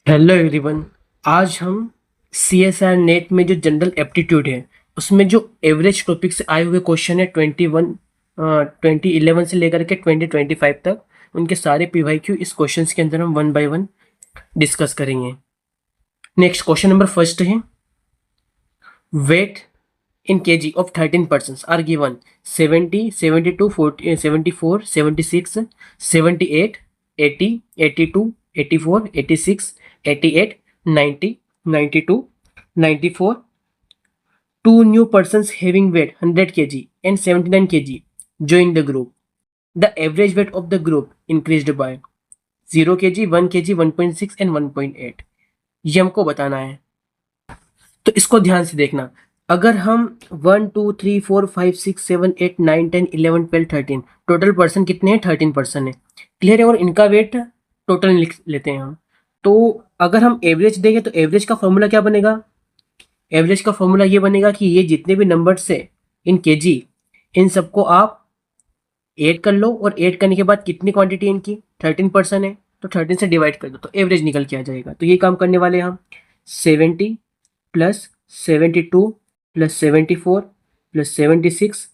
Hello everyone. आज हम C S R net में जो जनरल एप्टीट्यूड है उसमें जो एवरेज टॉपिक से आए हुए क्वेश्चन है 2011 से लेकर के 2025 तक, उनके सारे PYQ इस क्वेश्चंस के अंदर हम वन बाय वन डिस्कस करेंगे। नेक्स्ट क्वेश्चन नंबर फर्स्ट है, wait in kg of 13 persons are given 70, 72, 40, 74, 76, 78, 80, 82, 84, 86, 88, 90, 92, 94. Two new persons having weight 100 kg and 79 kg join the group. The average weight of the group increased by 0 kg, 1 kg, 1.6 and 1.8. ये हमको बताना है, तो इसको ध्यान से देखना। अगर हम 1 2 3 4 5 6 7 8 9 10 11 12 13 टोटल पर्सन कितने हैं, 13 पर्सन है, क्लियर है। और इनका वेट टोटल लिख लेते हैं हम। तो अगर हम एवरेज देंगे तो एवरेज का फॉर्मूला क्या बनेगा? एवरेज का फॉर्मूला ये बनेगा कि ये जितने भी नंबर्स है इन केजी, इन सबको आप ऐड कर लो और ऐड करने के बाद कितनी क्वांटिटी इनकी 13 पर्सन है तो 13 से डिवाइड कर दो तो एवरेज निकल के आ जाएगा। तो ये काम करने वाले हैं हम। 70 plus 72 plus 74 plus 76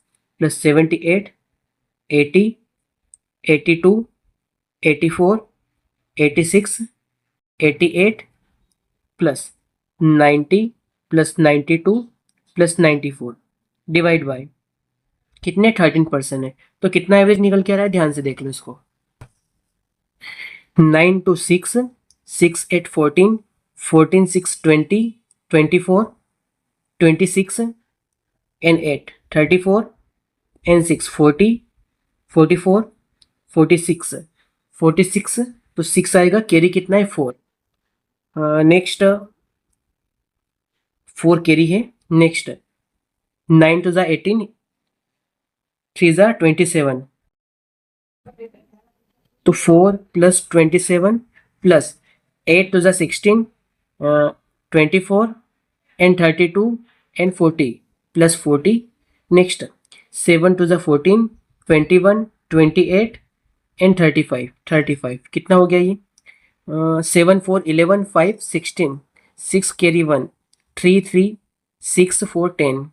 plus 78 80 82 84 86 88 plus 90 plus 92 plus 94 divide by कितने 13 पर्सन है तो कितना एवरेज निकल के आ रहा है, ध्यान से देख लो इसको। 9 to 6, 6 8 14, 14 6 20, 24, 26 and 8 34 and 6 40, 44, 46, 46 तो 6 आएगा, कैरी कितना है 4। नेक्स्ट 4 कैरी है। नेक्स्ट 9 to 18, 3 27 तो 4 plus 27 plus 8 to 16, 24 and 32 and 40 plus 40. Next 7 to 14, 21, 28 and 35 35 कितना हो गया ये? 7 4 11 5 16 6 कैरी 1 3 3 6 4 10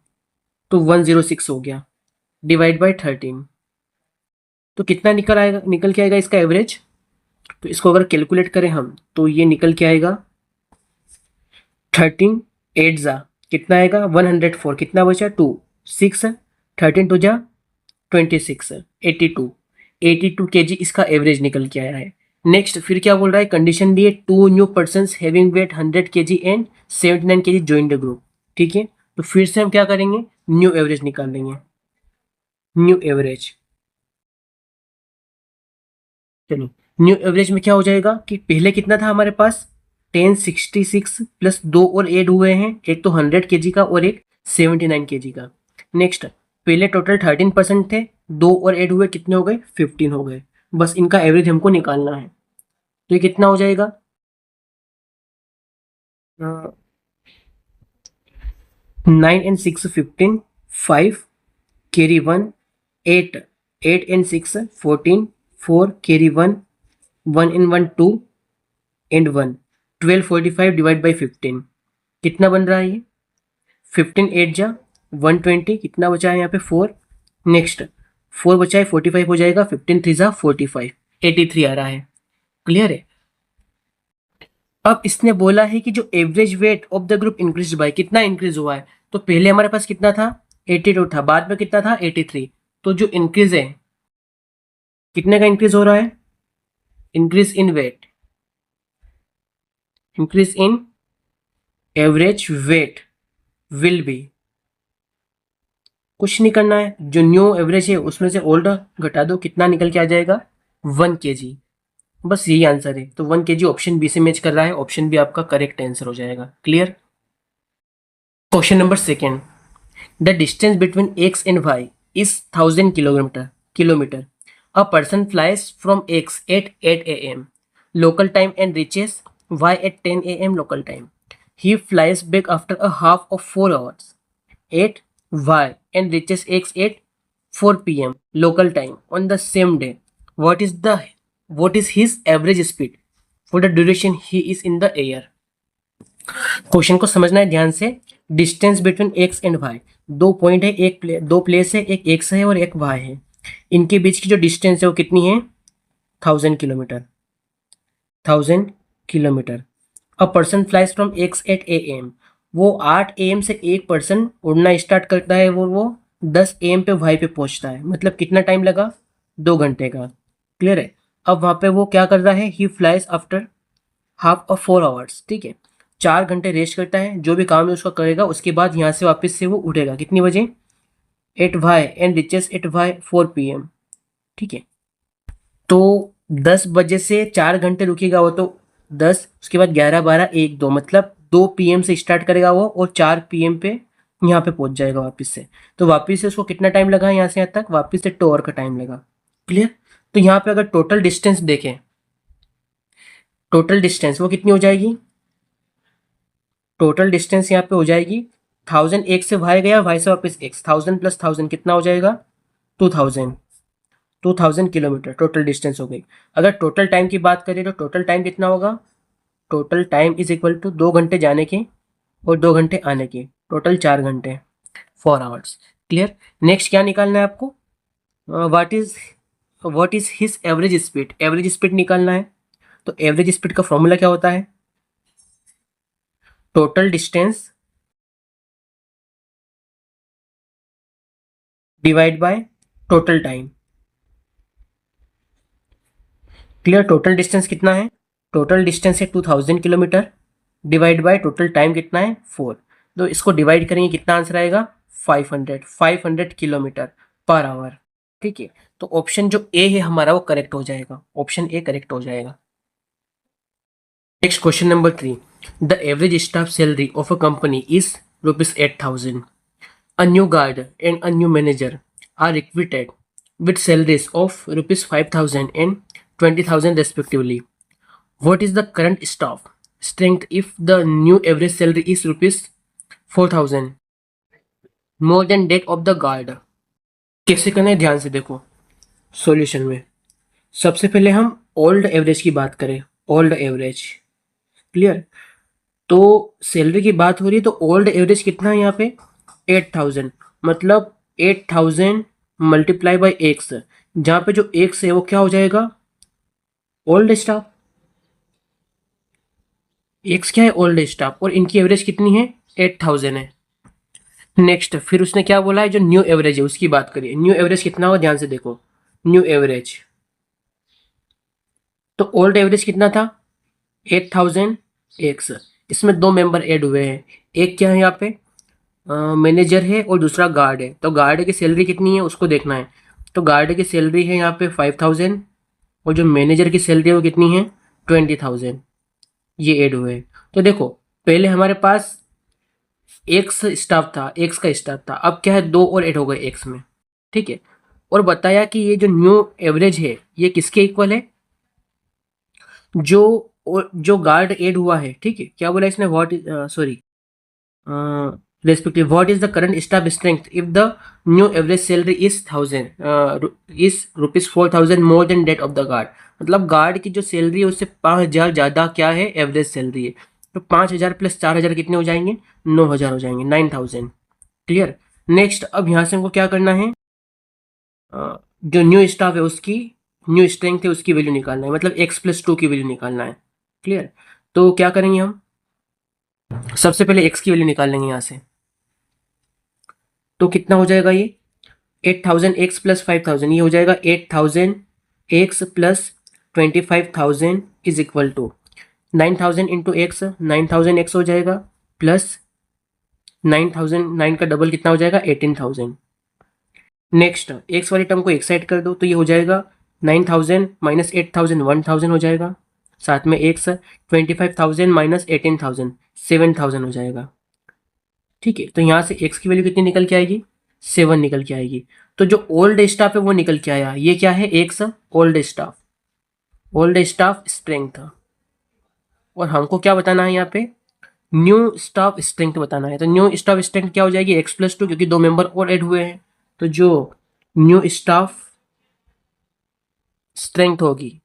तो 106 हो गया डिवाइड बाय 13। तो कितना निकल के आएगा इसका एवरेज? तो इसको अगर कैलकुलेट करें हम तो ये निकल के आएगा 13 8 जा कितना आएगा 104, कितना बचा 2 6 13 2 जा 26 82 82 kg इसका एवरेज निकल के आया है। नेक्स्ट फिर क्या बोल रहा है, कंडीशन दी है 2 new persons having wait 100 kg and 79 kg join the group. ठीक है, तो फिर से हम क्या करेंगे, न्यू एवरेज निकाल लेंगे। न्यू एवरेज, चलो न्यू एवरेज में क्या हो जाएगा कि पहले कितना था हमारे पास 1066 प्लस 2 और ऐड हुए हैं, एक तो 100 kg का और एक 79 kg का। नेक्स्ट पहले टोटल 13% थे, 2 और ऐड हुए कितने हो गए 15 हो गए। बस इनका एवरेज हमको निकालना है। तो ये कितना हो जाएगा 9 and 6 15, 5 carry 1 8 8 and 6 14, 4 carry 1 1 and 1 2 and 1 1245 divide by 15 कितना बन रहा है ये 15 8 जा 120, कितना बचा है यहाँ पे 4। नेक्स्ट 4 बचा है 45 हो जाएगा, 15 3 जा 45 83 आ रहा है। क्लियर है। अब इसने बोला है कि जो average weight of the group increase by, कितना इंक्रीज हुआ है, तो पहले हमारे पास कितना था 82 था, बाद में कितना था 83। तो जो इंक्रीज है कितने का इंक्रीज हो रहा है, increase in weight, increase in average weight will be, कुछ नहीं करना है, जो न्यू एवरेज है उसमें से ओल्ड घटा दो, कितना निकल के आ जाएगा 1 kg। बस यही आंसर है। तो 1 kg ऑप्शन बी से मैच कर रहा है, ऑप्शन बी आपका करेक्ट आंसर हो जाएगा। Clear. Question number second, the distance between X and Y is 1000 kilometre. A person flies from X at 8 AM local time and reaches y at 10 AM local time. He flies back after a half of 4 hours at y and reaches x at 4 PM local time on the same day. What is his average speed? For the duration he is in the air. Question को समझना है ध्यान से। Distance between X and Y, दो point है, दो place है, एक एक्स है और एक वाई है। इनके बीच की जो डिस्टेंस है वो कितनी है? 1000 kilometre. 1000 kilometre. A person flies from X at A M, वो 8 AM से एक पर्सन उड़ना स्टार्ट करता है, वो 10 AM पे वाई पे पहुंचता है। मतलब कितना टाइम लगा? 2 घंटे का। क्लियर है? अब वहां पे वो क्या कर रहा है? He flies after half of 4 hours. ठीक है, 4 घंटे रेस्ट करता है, जो भी काम है उसका करेगा, उसके बाद यहाँ से वापस से वो उठेगा कितनी बजे? 8 Y and reaches 8 Y 4 PM। ठीक है, तो 10 बजे से 4 घंटे रुकेगा वो, तो 10, उसके बाद 11, 12, 1, 2, मतलब 2 PM से स्टार्ट करेगा वो और 4 PM पे यहाँ पे पहुंच जाएगा वापस से। तो वापस से उसको कितना टाइम लगा यहाँ से यहाँ तक? वापस से 2 आवर का टाइम लगा। क्लियर? तो यहाँ पे अगर टोटल डिस्टेंस देखें, टोटल डिस्टेंस वो कितनी हो जाएगी? टोटल डिस्टेंस यहाँ पे हो जाएगी 1000, एक से वाई गया, वाई से वापस एक्स, 1000 + 1000 कितना हो जाएगा? 2000। 2000 किलोमीटर टोटल डिस्टेंस हो गई। अगर टोटल टाइम की बात करें तो टोटल टाइम कितना होगा? Total time is equal to 2 घंटे जाने के और 2 घंटे आने के, टोटल 4 घंटे, 4 आवर्स। क्लियर? नेक्स्ट क्या निकालना है आपको? What is his average speed. Average speed निकालना है। तो एवरेज स्पीड का फॉर्मूला क्या होता है? Total distance divide by total time. Clear? Total distance कितना है? टोटल डिस्टेंस है 2000 kilometre, divide by total time कितना है? 4। तो इसको डिवाइड करेंगे, कितना आंसर आएगा? 500 किलोमीटर पर आवर। ठीक है, तो ऑप्शन जो ए है हमारा वो करेक्ट हो जाएगा, ऑप्शन ए करेक्ट हो जाएगा। Next question number 3। The average staff salary of a company is ₹8,000। A new guard and a new manager are recruited with salaries of ₹5,000 and 20,000 respectively. What is the current staff strength if the new average salary is ₹4,000 more than that of the guard? कैसे करना है ध्यान से देखो solution में। सबसे पहले हम ओल्ड एवरेज की बात करें, ओल्ड एवरेज। क्लियर? तो सैलरी की बात हो रही है तो ओल्ड एवरेज कितना है यहाँ पे? 8,000। मतलब 8,000 मल्टीप्लाई बाई एक्स, जहाँ पे जो एक्स है वो क्या हो जाएगा? Old staff. एक्स क्या है? Old staff. और इनकी एवरेज कितनी है? 8,000 है। नेक्स्ट फिर उसने क्या बोला है? जो न्यू एवरेज है उसकी बात करिए। न्यू एवरेज कितना होगा? ध्यान से देखो, न्यू एवरेज। तो ओल्ड एवरेज कितना था? 8,000 एक्स। इसमें दो मेंबर ऐड हुए हैं, एक क्या है यहाँ पे? मैनेजर है और दूसरा गार्ड है। तो गार्ड की सैलरी कितनी है उसको देखना है। तो गार्ड की सैलरी है यहाँ पे 5,000 और जो मैनेजर की सैलरी है वो कितनी है? 20,000। ये ऐड हुए हैं। तो देखो पहले हमारे पास एक्स स्टाफ था, एक्स का स्टाफ था, अब क्या है? दो और ऐड हो गए एक्स में। ठीक है, और बताया कि ये जो न्यू एवरेज है ये किसके इक्वल है? जो गार्ड ऐड हुआ है। ठीक है, क्या बोला इसने? What is sorry respective what is the current staff strength if the new average salary is 1,000 is ₹4,000 more than that of the guard। मतलब गार्ड की जो सैलरी है उससे 5,000 ज़्यादा क्या है? एवरेज सैलरी है। तो 5,000 + 4,000 कितने हो जाएंगे? 9,000 हो जाएंगे, 9,000। क्लियर? नेक्स्ट अब यहाँ से हमको क्या करना है? जो न्यू स्टाफ है उसकी न्यू स्ट्रेंथ है उसकी वैल्यू निकालना है, मतलब x+2 की वैल्यू निकालना है। क्लियर? तो क्या करेंगे हम? सबसे पहले x की वैल्यू निकाल लेंगे यहाँ से। तो कितना हो जाएगा ये? 8,000 एक्स प्लस 5,000, ये हो जाएगा 8,000 X plus 25,000 is equal to 9,000 into X, 9,000 X हो जाएगा प्लस 9,000, 9 का डबल कितना हो जाएगा? 18,000। नेक्स्ट एक्स वाली टर्म को एक साइड कर दो तो ये हो जाएगा 9,000 माइनस 8,000, 1,000 हो जाएगा। साथ में एक्स 25,000 माइनस 18,000, 7,000 हो जाएगा। ठीक है, तो यहाँ से x की वैल्यू कितनी निकल के आएगी? 7 निकल के आएगी। तो जो ओल्ड स्टाफ है वो निकल के आया। ये क्या है? x old staff, old staff strength. और हमको क्या बताना है यहाँ पे? न्यू स्टाफ स्ट्रेंथ बताना है। तो न्यू स्टाफ स्ट्रेंथ क्या हो जाएगी? x+2, क्योंकि दो मेंबर और ऐड हुए हैं। तो जो न्यू स्टाफ स्ट्रेंथ होगी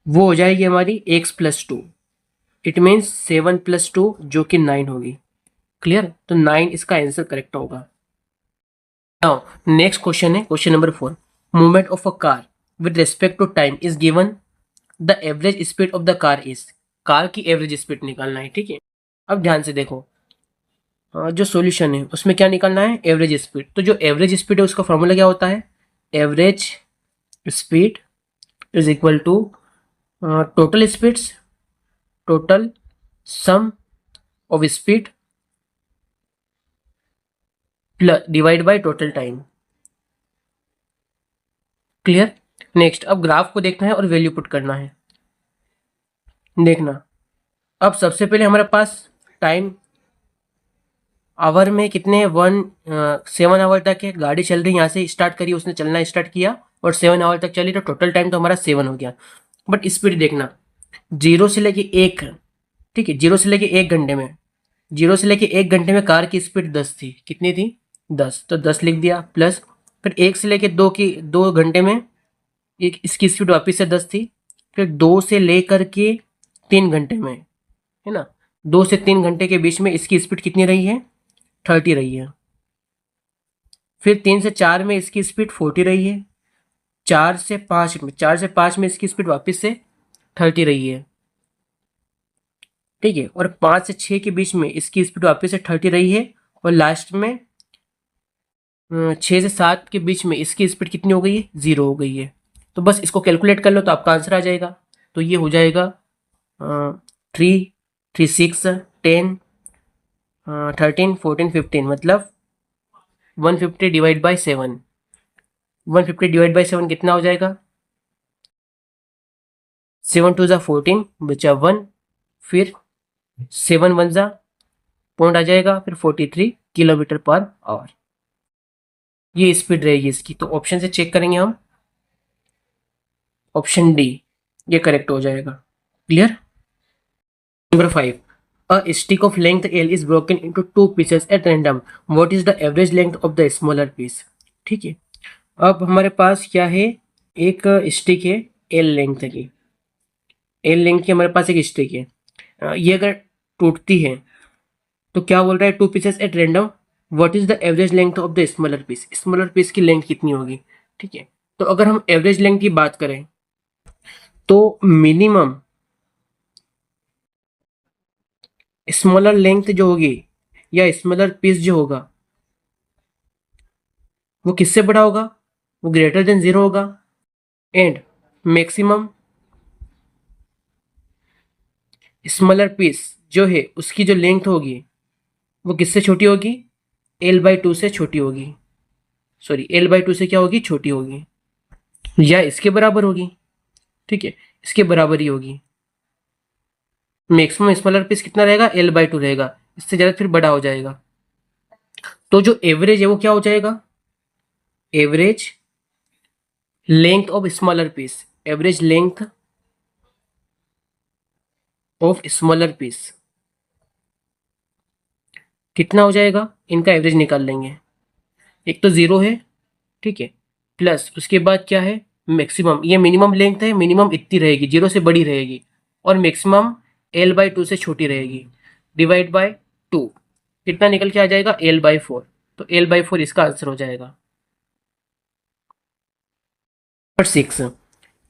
वो हो जाएगी हमारी x+2। इट मीन्स 7+2 जो कि 9 होगी। क्लियर? तो 9 इसका आंसर करेक्ट होगा। नाउ नेक्स्ट क्वेश्चन है question number 4। Movement of a car with respect to time is given, the average speed of the car is. Car की एवरेज स्पीड निकालना है, ठीक है। अब ध्यान से देखो, जो सॉल्यूशन है उसमें क्या निकालना है, एवरेज स्पीड। तो जो एवरेज स्पीड है उसका फॉर्मूला क्या होता है, average speed is equal to total speeds, total sum of speed plus divide by total time. Clear? Next अब ग्राफ को देखना है और वैल्यू पुट करना है। देखना, अब सबसे पहले हमारे पास टाइम आवर में कितने 7 आवर तक है, गाड़ी चल रही है, यहाँ से स्टार्ट करी उसने चलना स्टार्ट किया और 7 आवर तक चली, तो टोटल टाइम तो हमारा 7 हो गया। बट स्पीड देखना, 0 से लेके 1, ठीक है, 0 से लेके 1 घंटे में, 0 से लेके 1 घंटे में कार की स्पीड 10 थी। कितनी थी? 10। तो 10 लिख दिया प्लस, फिर 1 से लेके 2 घंटे में एक इसकी स्पीड वापस से 10 थी। फिर 2 से लेकर के 3 घंटे में, है ना, 2 से 3 घंटे के बीच में इसकी स्पीड कितनी रही है, 30 रही है। फिर 3 से 4 में इसकी स्पीड 40 रही है। 4 से 5 में इसकी स्पीड वापस से 30 रही है, ठीक है। और 5 से 6 के बीच में इसकी स्पीड वापस से 30 रही है। और लास्ट में 6 से 7 के बीच में इसकी स्पीड कितनी हो गई है, 0 हो गई है। तो बस इसको कैलकुलेट कर लो तो आपका आंसर आ जाएगा। तो ये हो जाएगा 3, 3, 6, 10, 13, 14, 15, मतलब 150 डिवाइड बाई 7। 150 डिवाइड बाई 7 कितना हो जाएगा, 7 2 14 बचा 1, फिर 7 1 पॉइंट आ जाएगा, फिर 43 किलोमीटर पर आवर ये स्पीड रहेगी इसकी। तो ऑप्शन से चेक करेंगे हम, ऑप्शन डी ये करेक्ट हो जाएगा। Clear? Number 5, a stick of length L is broken into 2 pieces at random. What is the average length of the smaller piece? ठीक है, अब हमारे पास क्या है, एक स्टिक है एल लेंथ की, एल लेंथ की हमारे पास एक स्टिक है। ये अगर टूटती है तो क्या बोल रहा है, 2 pieces at random, what is the average length of the smaller piece. Smaller piece की लेंथ कितनी होगी, ठीक है। तो अगर हम एवरेज लेंथ की बात करें तो मिनिमम स्मॉलर लेंथ जो होगी या स्मॉलर पीस जो होगा वो किससे बड़ा होगा, वो ग्रेटर देन 0 होगा। एंड मैक्सिमम स्मॉलर पीस जो है उसकी जो लेंथ होगी वो किससे छोटी होगी, L/2 से छोटी होगी। सॉरी, L/2 से क्या होगी, छोटी होगी, या इसके बराबर होगी, ठीक है, इसके बराबर ही होगी। मैक्सिमम स्मॉलर पीस कितना रहेगा, L/2 रहेगा, इससे ज़्यादा फिर बड़ा हो जाएगा। तो जो एवरेज है वो क्या हो जाएगा, average length of smaller piece, average length of smaller piece कितना हो जाएगा, इनका एवरेज निकाल लेंगे। एक तो 0 है, ठीक है, प्लस उसके बाद क्या है, मैक्सिमम, ये मिनिमम लेंथ है, मिनिमम इतनी रहेगी, 0 से बड़ी रहेगी, और मैक्सिमम L/2 से छोटी रहेगी, डिवाइड बाय 2, कितना निकल के आ जाएगा, L/4। तो L/4 इसका आंसर हो जाएगा। Number 6,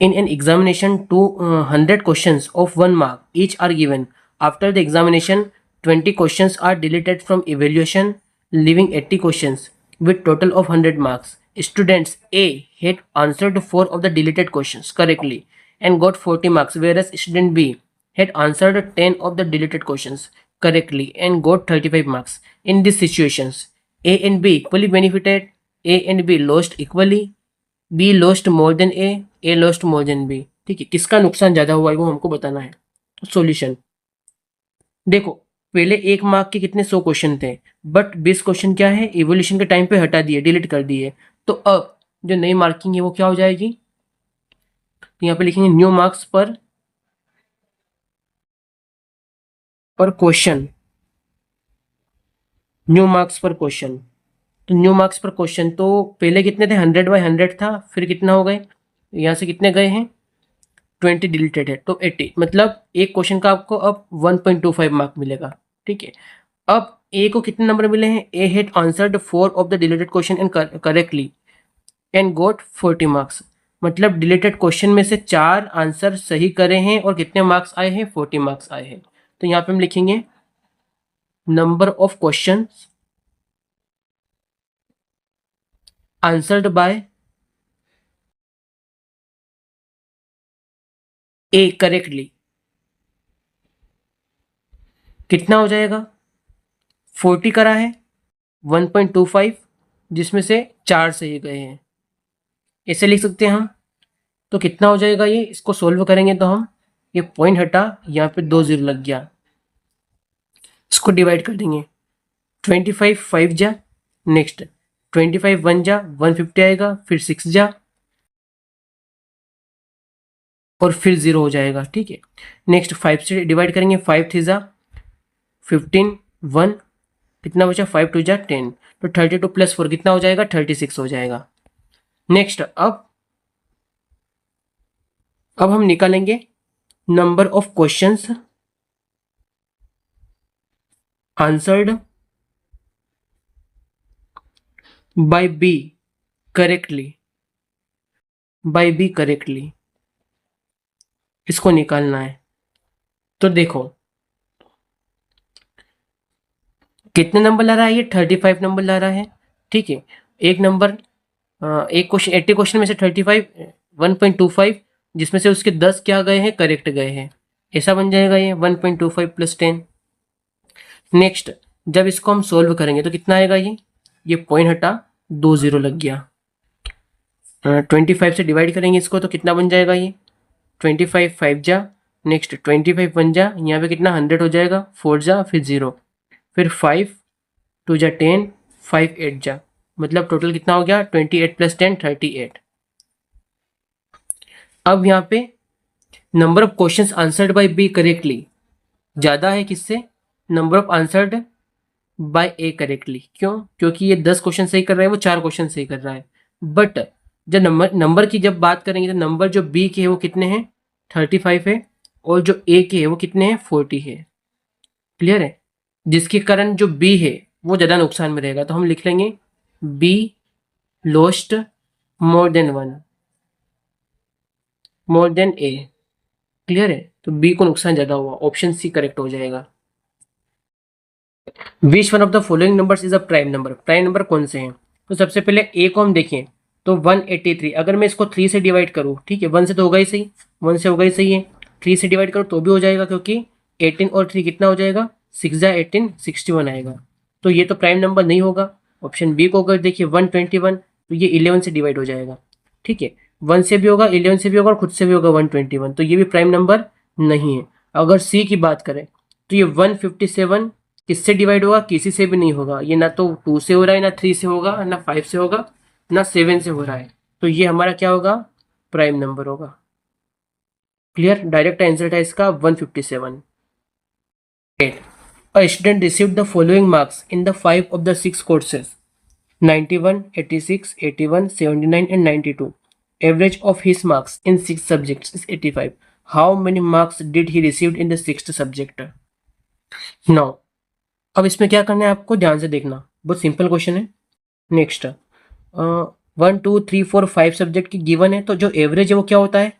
in an examination 200 questions of 1 mark each are given. After the examination 20 questions are deleted from evaluation, leaving 80 questions with total of 100 marks. Students A had answered 4 of the deleted questions correctly and got 40 marks, whereas student B had answered 10 of the deleted questions correctly and got 35 marks. In these situations, A and B equally benefited, A and B lost equally, B lost more than A lost more than B, ठीक है। किसका नुकसान ज्यादा हुआ है वो हमको बताना है। सॉल्यूशन देखो, पहले 1 मार्क के कितने 100 क्वेश्चन थे, बट 20 क्वेश्चन क्या है, इवोल्यूशन के टाइम पे हटा दिए, डिलीट कर दिए। तो अब जो नई मार्किंग है वो क्या हो जाएगी, तो यहाँ पे लिखेंगे न्यू मार्क्स पर क्वेश्चन, न्यू मार्क्स पर क्वेश्चन। तो न्यू मार्क्स पर क्वेश्चन तो पहले कितने थे, 100/100 था, फिर कितना हो गए, यहाँ से कितने गए हैं, 20 डिलीटेड है तो 80, मतलब एक क्वेश्चन का आपको अब 1.25 मार्क मिलेगा। ठीक है, अब ए को कितने नंबर मिले हैं? A had answered 4 of the deleted question and correctly and got 40 marks. मतलब डिलीटेड क्वेश्चन में से 4 आंसर सही करे हैं और कितने मार्क्स आए हैं? 40 मार्क्स आए हैं। तो यहाँ पे हम लिखेंगे number of question answered by A correctly कितना हो जाएगा? 40 करा है, 1.25 जिसमें से 4 सही गए हैं, ऐसे लिख सकते हैं हम। तो कितना हो जाएगा ये? इसको सोल्व करेंगे तो हम, ये पॉइंट हटा, यहाँ पे 2 0 लग गया, इसको डिवाइड कर देंगे। 25 5 जा, नेक्स्ट 25 1 जा 150 आएगा, फिर 6 जा और फिर 0 हो जाएगा। ठीक है, नेक्स्ट 5 से डिवाइड करेंगे, 5 3 जा 15 1 कितना बचा? 5 2 जा 10, तो 32 प्लस 4 कितना हो जाएगा? 36 हो जाएगा। नेक्स्ट अब हम निकालेंगे number of questions answered by B correctly, by B correctly, इसको निकालना है। तो देखो कितने नंबर ला रहा है ये? 35 नंबर ला रहा है। ठीक है, एक नंबर एक क्वेश्चन 80 क्वेश्चन में से 35 1.25 जिसमें से उसके 10 क्या गए हैं? करेक्ट गए हैं, ऐसा बन जाएगा ये 1.25 प्लस 10। नेक्स्ट जब इसको हम सोल्व करेंगे तो कितना आएगा? ये पॉइंट हटा 2 0 लग गया। 25 से डिवाइड करेंगे इसको तो कितना बन जाएगा? ये 25 5 जा, नेक्स्ट 25 1 जा, यहाँ पे कितना 100 हो जाएगा, 4 जा फिर 0, फिर 5 2 जा 10 5 8 जा, मतलब टोटल कितना हो गया? 28 प्लस 10 38। अब यहाँ पे number of questions answered by B correctly ज़्यादा है किससे? Number of answered by A correctly. क्यों? क्योंकि ये 10 क्वेश्चन सही कर रहा है, वो 4 क्वेश्चन सही कर रहा है। बट जब नंबर की जब बात करेंगे तो नंबर जो बी के है वो कितने हैं? 35 है, और जो ए के है वो कितने हैं? 40 है। क्लियर है? जिसके कारण जो बी है वो ज़्यादा नुकसान में रहेगा, तो हम लिख लेंगे B lost more than 1 more than A. Clear है? तो बी को नुकसान ज़्यादा हुआ, ऑप्शन सी करेक्ट हो जाएगा। Which one of the following numbers is a prime number? Prime number कौन से हैं? तो सबसे पहले ए को हम देखें तो 183, अगर मैं इसको 3 से डिवाइड करूँ, ठीक है, 1 से तो होगा ही सही, 1 से होगा ही सही है, 3 से डिवाइड करो तो भी हो जाएगा, क्योंकि 18 और 3 कितना हो जाएगा? 6 जा 18 61 आएगा। तो ये तो प्राइम नंबर नहीं होगा। ऑप्शन बी को अगर देखिए 121, तो ये 11 से डिवाइड हो जाएगा। ठीक है, 1 से भी होगा, 11 से भी होगा और खुद से भी होगा 121, तो ये भी प्राइम नंबर नहीं है। अगर सी की बात करें तो ये 157 किससे डिवाइड होगा? किसी से भी नहीं होगा। ये ना तो 2 से हो रहा है, ना 3 से होगा, ना 5 से होगा, ना 7 से हो रहा है। तो ये हमारा क्या होगा? प्राइम नंबर होगा। क्लियर? डायरेक्ट आंसर है इसका 157। 8. A student received the following marks in the 5 of the 6 courses: 91, 86, 81, 79 and 92. Average of his marks in 6 subjects is 85. How many marks did he receive in the 6th subject? Now, अब इसमें क्या करना है आपको ध्यान से देखना, बहुत सिंपल क्वेश्चन है। नेक्स्ट 1 2 3 4 5 सब्जेक्ट की गिवन है, तो जो एवरेज है वो क्या होता है?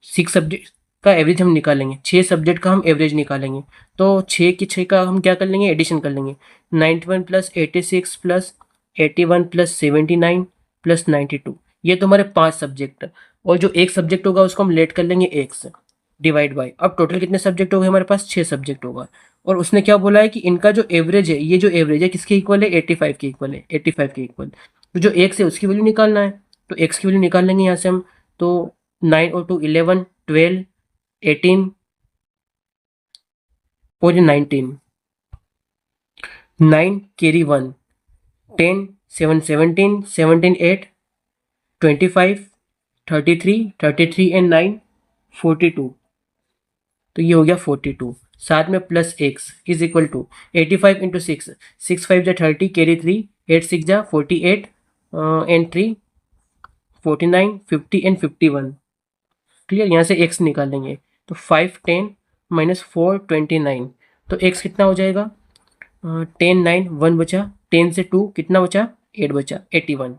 6 सब्जेक्ट का एवरेज हम निकालेंगे, 6 सब्जेक्ट का हम एवरेज निकालेंगे। तो 6 की 6 का हम क्या कर लेंगे? एडिशन कर लेंगे। 91 प्लस 86 प्लस 81 प्लस 79 प्लस 92, ये तो हमारे 5 सब्जेक्ट, और जो एक सब्जेक्ट होगा उसको हम लेट कर लेंगे एक्स डिवाइड बाई। अब टोटल कितने सब्जेक्ट हो गए हमारे पास? 6 सब्जेक्ट होगा। और उसने क्या बोला है कि इनका जो एवरेज है, ये जो एवरेज है किसके इक्वल है? 85 के इक्वल है, 85 के इक्वल। तो जो एक्स है उसकी वैल्यू निकालना है, तो एक्स की वैल्यू निकाल लेंगे यहाँ से हम। तो 9 और 2 11 12 18 और 19, 9 कैरी 1 10 7 17 17 8 25 33 33 एंड 9 42, तो ये हो गया 42। साथ में plus X is equal to 85 into 6, 6 5 जा 30 कैरी 3 8 6 जा 48 एंड 3 49 50 एंड 51, क्लियर, यहाँ से x निकालेंगे तो 5 10 माइनस 4 29, तो x कितना हो जाएगा 10 9 1 बचा, 10 से 2 कितना बचा 8 बचा 81,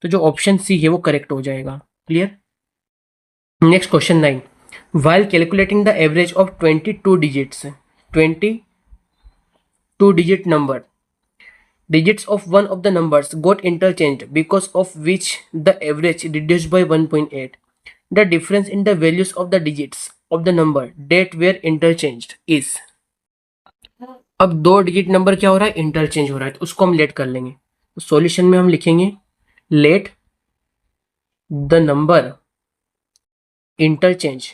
तो जो ऑप्शन सी है वो करेक्ट हो जाएगा। Clear. Next question 9, while calculating the average of 22 digits, 22 digit number, digits of one of the numbers got interchanged because of which the average reduced by 1.8. The difference in the values of the digits of the number that were interchanged is। अब दो digit number क्या हो रहा है interchange हो रहा है, तो उसको हम लेट कर लेंगे। तो सॉल्यूशन में हम लिखेंगे let the number interchange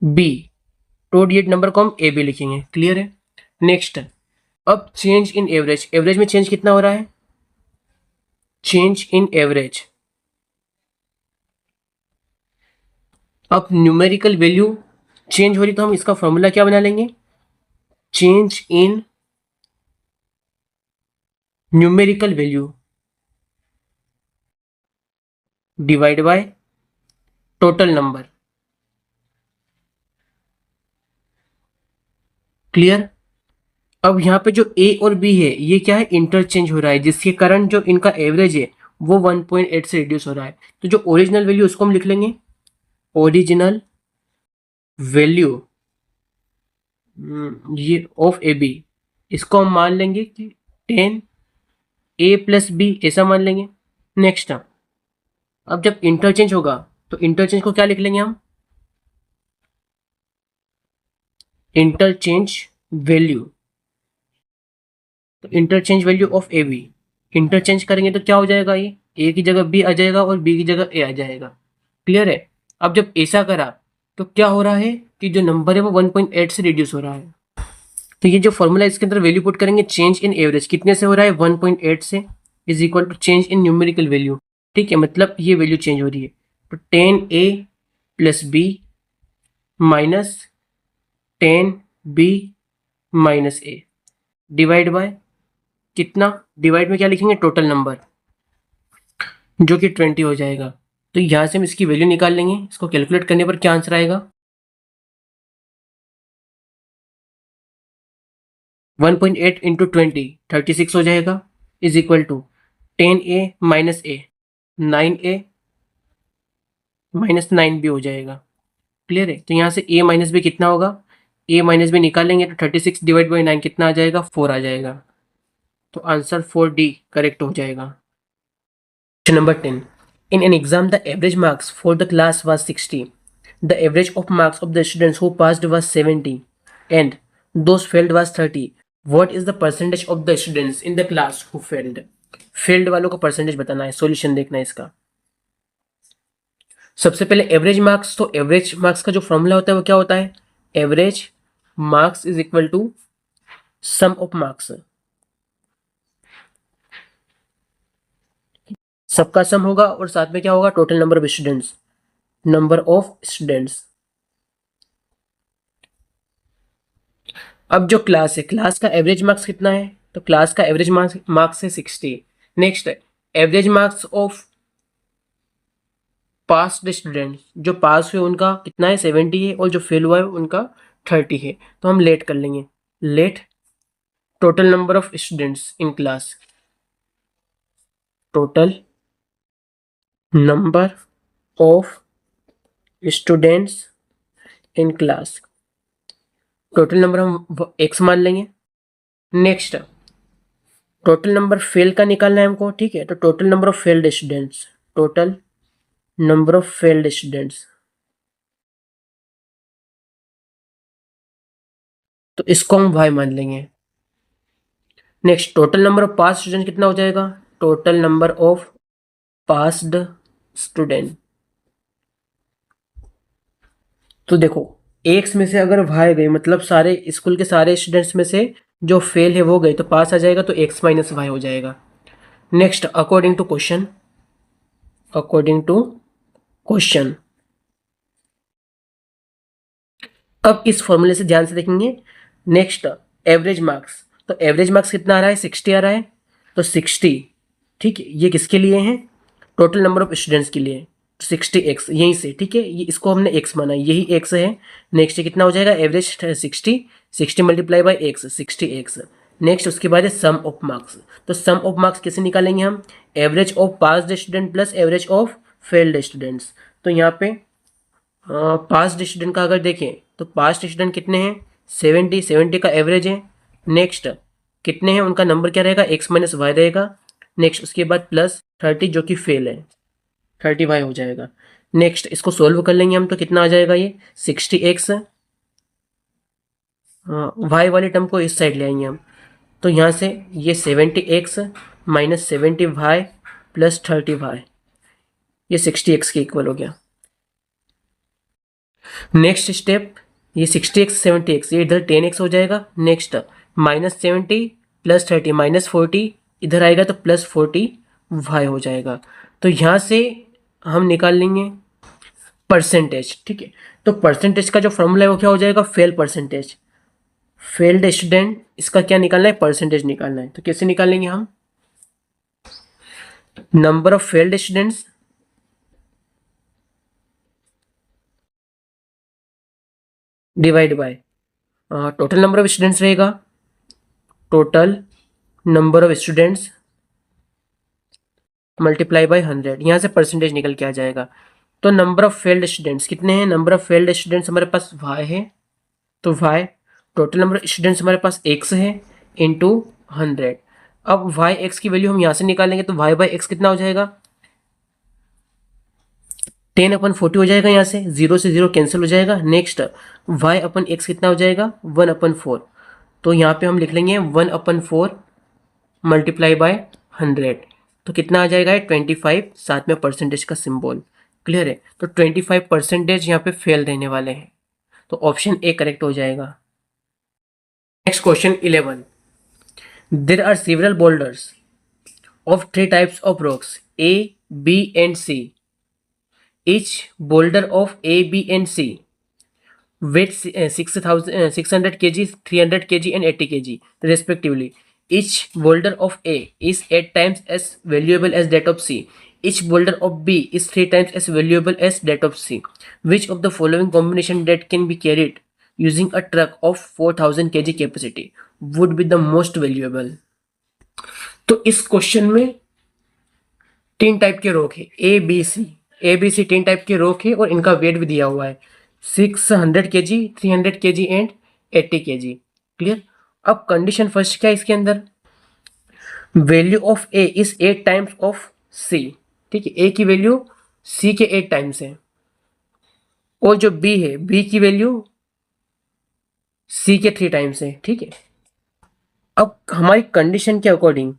B, two digit number को हम ए बी लिखेंगे। क्लियर है। नेक्स्ट, अब चेंज इन एवरेज, एवरेज में चेंज कितना हो रहा है, चेंज इन एवरेज। अब न्यूमेरिकल वैल्यू चेंज हो रही तो हम इसका फॉर्मूला क्या बना लेंगे, change in numerical value divide by total number. Clear. अब यहाँ पे जो ए और बी है ये क्या है इंटरचेंज हो रहा है, जिसके कारण जो इनका एवरेज है वो 1.8 से रिड्यूस हो रहा है। तो जो ओरिजिनल वैल्यू उसको हम लिख लेंगे ओरिजिनल वैल्यू ये ऑफ ए बी, इसको हम मान लेंगे कि 10 ए प्लस बी ऐसा मान लेंगे। नेक्स्ट, अब जब इंटरचेंज होगा तो इंटरचेंज को क्या लिख लेंगे हम, इंटरचेंज वैल्यू। तो interchange value of A B, interchange करेंगे तो क्या हो जाएगा, ये ए की जगह बी आ जाएगा और बी की जगह ए आ जाएगा। क्लियर है। अब जब ऐसा करा तो क्या हो रहा है कि जो नंबर है वो 1.8 से रिड्यूस हो रहा है। तो ये जो फॉर्मूला इसके अंदर वैल्यू पुट करेंगे चेंज इन एवरेज कितने से हो रहा है 1.8 से, is equal to change in numerical value. ठीक है, मतलब ये वैल्यू चेंज हो रही है। तो 10a plus B minus 10b minus A divide by कितना, डिवाइड में क्या लिखेंगे टोटल नंबर जो कि 20 हो जाएगा। तो यहां से हम इसकी वैल्यू निकाल लेंगे, इसको कैलकुलेट करने पर क्या आंसर आएगा 1.8 इंटू 20 36 हो जाएगा, is equal to 10a minus A 9a minus 9b हो जाएगा। क्लियर है। तो यहाँ से a माइनस बी कितना होगा, a माइनस बी निकालेंगे तो 36 डिवाइड बाई 9 कितना आ जाएगा 4 आ जाएगा। तो आंसर 4D करेक्ट हो जाएगा। Question number 10, in an exam the average marks for the class was 60, the average of marks of the students who passed was 70 and those failed was 30, what is the percentage of the students in the class who failed. Failed वालों का percentage बताना है, solution देखना है इसका। सबसे पहले average marks, तो एवरेज मार्क्स का जो फॉर्मूला होता है वो क्या होता है, average marks is equal to sum of marks, सबका सम होगा और साथ में क्या होगा total number of students, number of students. अब जो क्लास है, क्लास का एवरेज मार्क्स कितना है, तो क्लास का एवरेज मार्क्स है 60। Next average marks of passed students, जो पास हुए उनका कितना है 70 है और जो फेल हुआ है उनका 30 है। तो हम लेट कर लेंगे, let total number of students in class, total number of students in class, total number हम x मान लेंगे। नेक्स्ट टोटल नंबर फेल का निकालना है हमको, ठीक है, तो total number of failed students, total number of failed students, तो इसको हम y मान लेंगे। Next total number of pass student कितना हो जाएगा, total number of passed student. तो देखो x में से अगर y गए मतलब सारे स्कूल के सारे स्टूडेंट्स में से जो फेल है वो गए तो पास आ जाएगा, तो x माइनस वाई हो जाएगा। Next according to question, according to question, अब इस फॉर्मूले से ध्यान से देखेंगे। नेक्स्ट एवरेज मार्क्स, तो एवरेज मार्क्स कितना आ रहा है 60 आ रहा है, तो 60 ठीक है, ये किसके लिए है टोटल नंबर ऑफ स्टूडेंट्स के लिए 60x यहीं से, ठीक है, ये इसको हमने x माना, यही x है। नेक्स्ट कितना हो जाएगा, average 60 multiply by x 60x। Next उसके बाद है सम ऑफ मार्क्स। तो सम ऑफ मार्क्स कैसे निकालेंगे हम, average of passed student plus average of failed students. तो यहाँ पे पास्ड स्टूडेंट का अगर देखें तो पास्ट स्टूडेंट कितने हैं, 70 का एवरेज है। नेक्स्ट कितने हैं, उनका नंबर क्या रहेगा, x माइनस वाई रहेगा। नेक्स्ट उसके बाद प्लस 30 जो कि फेल है, 30y हो जाएगा। नेक्स्ट इसको सोल्व कर लेंगे हम तो कितना आ जाएगा, ये 60x, y वाले टर्म को इस साइड ले आएंगे हम, तो यहाँ से ये 70x minus 70y plus 30y, ये 60x के इक्वल हो गया। नेक्स्ट स्टेप, ये 60x 70x, ये इधर 10x हो जाएगा। नेक्स्ट माइनस 70 प्लस 30 माइनस 40, इधर आएगा तो प्लस 40y हो जाएगा। तो यहाँ से हम निकाल लेंगे परसेंटेज, ठीक है। तो परसेंटेज का जो फॉर्मूला है वो क्या हो जाएगा, फेल परसेंटेज, फेल्ड स्टूडेंट, इसका क्या निकालना है, परसेंटेज निकालना है। तो कैसे निकालेंगे हम, number of failed students divide by total number of students रहेगा, total number of students multiply by 100, यहाँ से परसेंटेज निकल के आ जाएगा। तो नंबर ऑफ फेल्ड स्टूडेंट्स कितने हैं, नंबर ऑफ फेल्ड स्टूडेंट्स हमारे पास y है, तो y total number of students हमारे पास x है इंटू 100। अब y x की वैल्यू हम यहाँ से निकालेंगे तो y बाई एक्स कितना हो जाएगा, 10/40 हो जाएगा, यहाँ से 0 से 0 कैंसिल हो जाएगा। नेक्स्ट y/x कितना हो जाएगा, 1/4। तो यहाँ पे हम लिख लेंगे 1/4 मल्टीप्लाई बाय 100, तो कितना आ जाएगा, 25, साथ में परसेंटेज का सिंबल। क्लियर है, तो 25% यहाँ पे फेल रहने वाले हैं, तो ऑप्शन ए करेक्ट हो जाएगा। Next question 11, there are several boulders of 3 types of rocks A, B and C. Each boulder of A, B and C weight 600 kg, 300 kg and 80 kg respectively. Each boulder of A is 8 times as valuable as that of C. Each boulder of B is 3 times as valuable as that of C. Which of the following combination that can be carried using a truck of 4000 kg capacity would be the most valuable? तो इस question में 3 type के रोक है, A B C 3 type के रोक है और इनका वेट भी दिया हुआ है, 600 kg, 300 kg and 80 kg। Clear. अब कंडीशन फर्स्ट क्या है इसके अंदर, value of A is 8 times of C, ठीक है, ए की वैल्यू सी के 8 टाइम्स है, और जो बी है बी की वैल्यू सी के 3 टाइम्स है, ठीक है। अब हमारी कंडीशन के अकॉर्डिंग,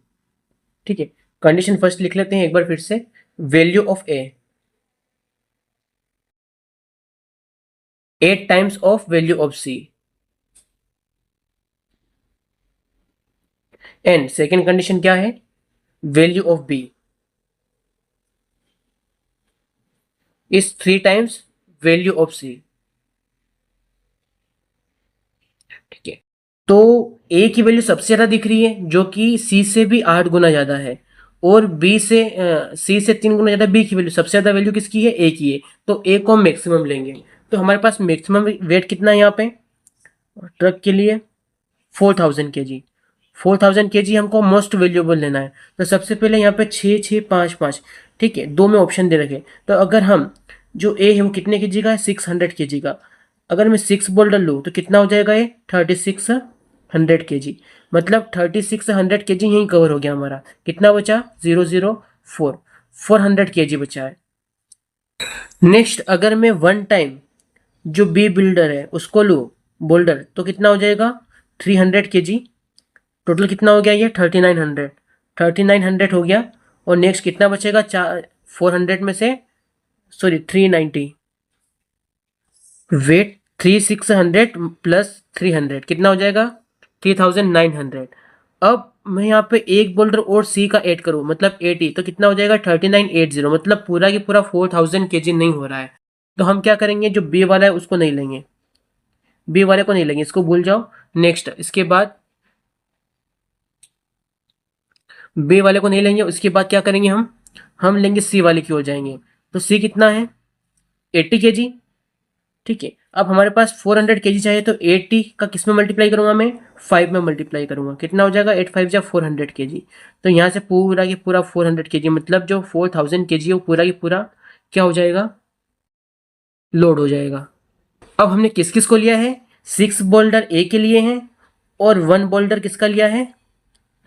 ठीक है, कंडीशन फर्स्ट लिख लेते हैं एक बार फिर से, value of A 8 times of value of C, and second condition क्या है, value of B is 3 times value of C, ठीक है। तो ए की वैल्यू सबसे ज्यादा दिख रही है जो कि सी से भी 8 गुना ज्यादा है, और बी से सी से 3 गुना ज्यादा बी की वैल्यू, सबसे ज्यादा वैल्यू किसकी है, ए की है, तो ए को हम मैक्सिमम लेंगे। तो हमारे पास मैक्सिमम वेट कितना है यहाँ पे ट्रक के लिए, 4000 kg, 4000 kg हमको मोस्ट वैल्यूएबल लेना है। तो सबसे पहले यहाँ पे 6 6 5 5, ठीक है, 2 में ऑप्शन दे रखे, तो अगर हम जो ए है वो कितने kg का है, 600 kg का, अगर मैं 6 बोल्डर लूँ तो कितना हो जाएगा ये 3600 kg, मतलब 3600 kg यहीं कवर हो गया हमारा। कितना बचा 004, 400 kg बचा है। नेक्स्ट अगर मैं वन टाइम जो बी बिल्डर है उसको लूँ बोल्डर, तो कितना हो जाएगा 300 kg, टोटल कितना हो गया ये 3900 हो गया। और नेक्स्ट कितना बचेगा 400 में से, सॉरी 390, वेट 3600 प्लस 300 कितना हो जाएगा 3900। अब मैं यहाँ पे एक बोल्डर और सी का ऐड करूँ मतलब 80, तो कितना हो जाएगा 3980, मतलब पूरा की पूरा 4000 kg नहीं हो रहा है। तो हम क्या करेंगे, जो बी वाला है उसको नहीं लेंगे, बी वाले को नहीं लेंगे, इसको भूल जाओ। नेक्स्ट इसके बाद बी वाले को नहीं लेंगे, उसके बाद क्या करेंगे हम, हम लेंगे सी वाले की ओर जाएंगे। तो सी कितना है 80 kg। ठीक है, अब हमारे पास 400 kg चाहिए, तो 80 का किस में मल्टीप्लाई करूंगा मैं 5 में मल्टीप्लाई करूंगा, कितना हो जाएगा 8 5 जा 400 kg। तो यहाँ से पूरा की पूरा 400 kg, मतलब जो 4000 kg है वो पूरा की पूरा क्या हो जाएगा लोड हो जाएगा। अब हमने किस किस को लिया है 6 बोल्डर ए के लिए हैं और 1 बोल्डर किसका लिया है,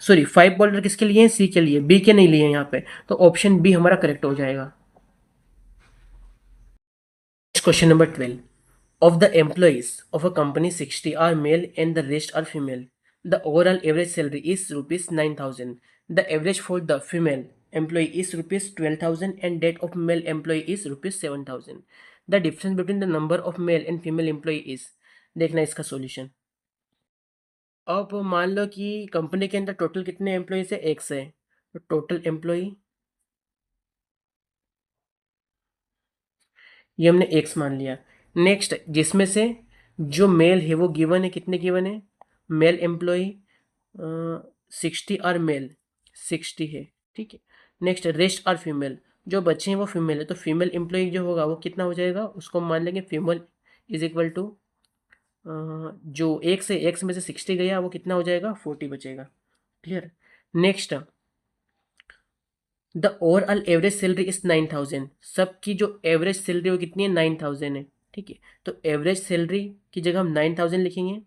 सॉरी 5 बोल्डर किसके लिए हैं सी के लिए, बी के नहीं लिए हैं यहाँ पे। तो ऑप्शन बी हमारा करेक्ट हो जाएगा। Question number 12, of the employees of a company 60 are male and the rest are female. The overall average salary is rupees 9,000. The average for the female employee is rupees 12,000 and that of male employee is rupees 7,000. The difference between the number of male and female employee is, देखना इसका solution. अब मान लो कि company के अंदर total कितने employees है, एक से, तो टोटल एम्प्लॉई ये हमने एक्स मान लिया। नेक्स्ट जिसमें से जो मेल है वो गिवन है, कितने गिवन है, मेल एम्प्लॉय 60 और मेल 60 है। ठीक है, नेक्स्ट रेस्ट और फीमेल, जो बच्चे हैं वो फीमेल है, तो फीमेल एम्प्लॉय जो होगा वो कितना हो जाएगा, उसको मान लेंगे फीमेल इज इक्वल टू जो एक से एक्स में से 60 गया वो कितना हो जाएगा 40 बचेगा। Clear. Next the overall average salary is 9,000, सबकी जो एवरेज सैलरी वो कितनी है 9,000 है। ठीक है, तो एवरेज सैलरी की जगह हम 9,000 लिखेंगे।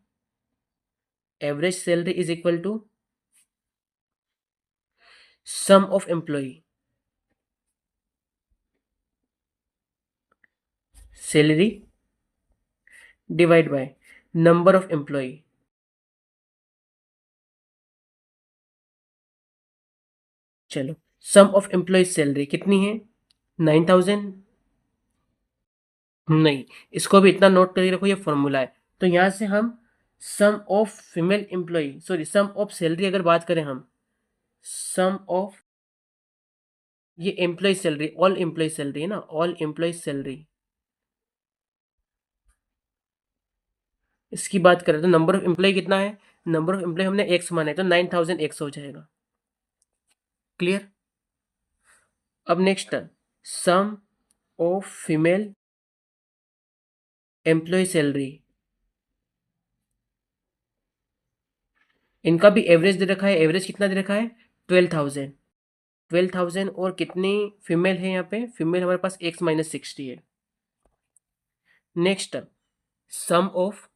Average salary is equal to sum of employ, salary divide by number of employ. चलो, सम ऑफ एम्प्लॉय सैलरी कितनी है 9,000, नहीं इसको भी इतना नोट करके रखो, ये फॉर्मूला है। तो यहां से हम sum of female employee, sorry sum of salary अगर बात करें हम, सम ऑफ ये employee salary, all employee salary है ना, ऑल एम्प्लॉय सैलरी, इसकी बात करें तो नंबर ऑफ एम्प्लॉय कितना है, नंबर ऑफ एम्प्लॉय हमने एक्स माना है, तो 9,000 एक्स हो जाएगा। क्लियर। अब next sum of female employ salary, इनका भी एवरेज दे रखा है, एवरेज कितना दे रखा है 12,000, 12,000 और कितनी फीमेल है यहाँ पे, फीमेल हमारे पास एक्स माइनस 60 है। Next sum of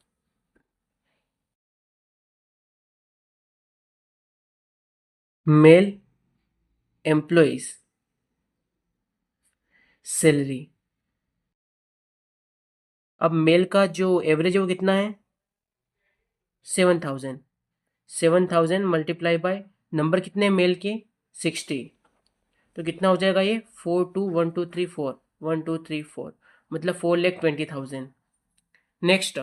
male employees salary, अब मेल का जो एवरेज है वो कितना है 7,000, 7,000 मल्टीप्लाई बाय नंबर कितने मेल के 60, तो कितना हो जाएगा ये 421,234 1,234, मतलब 4,20,000। Next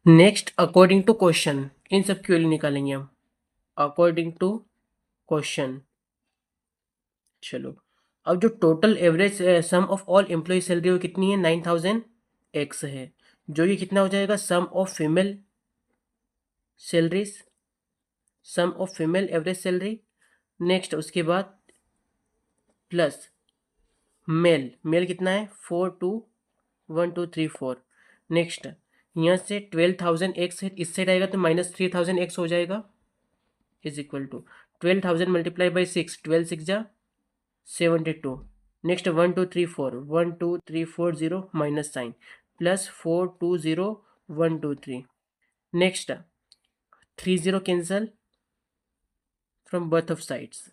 next according to question, इन सब की वैल्यू निकालेंगे हम अकॉर्डिंग टू क्वेश्चन। चलो, अब जो total average some of all employee salary वो कितनी है 9,000 एक्स है, जो ये कितना हो जाएगा sum of female salaries, sum of female average salary. Next उसके बाद प्लस मेल, मेल कितना है 421,234। नेक्स्ट यहाँ से 12,000 एक्स है, इस साइड आएगा तो माइनस 3,000 एक्स हो जाएगा, is equal to 12,000 multiply by 6, 12 6 जा 72। नेक्स्ट 1,234 minus sign plus 420,123। Next 30 cancel from both of sides.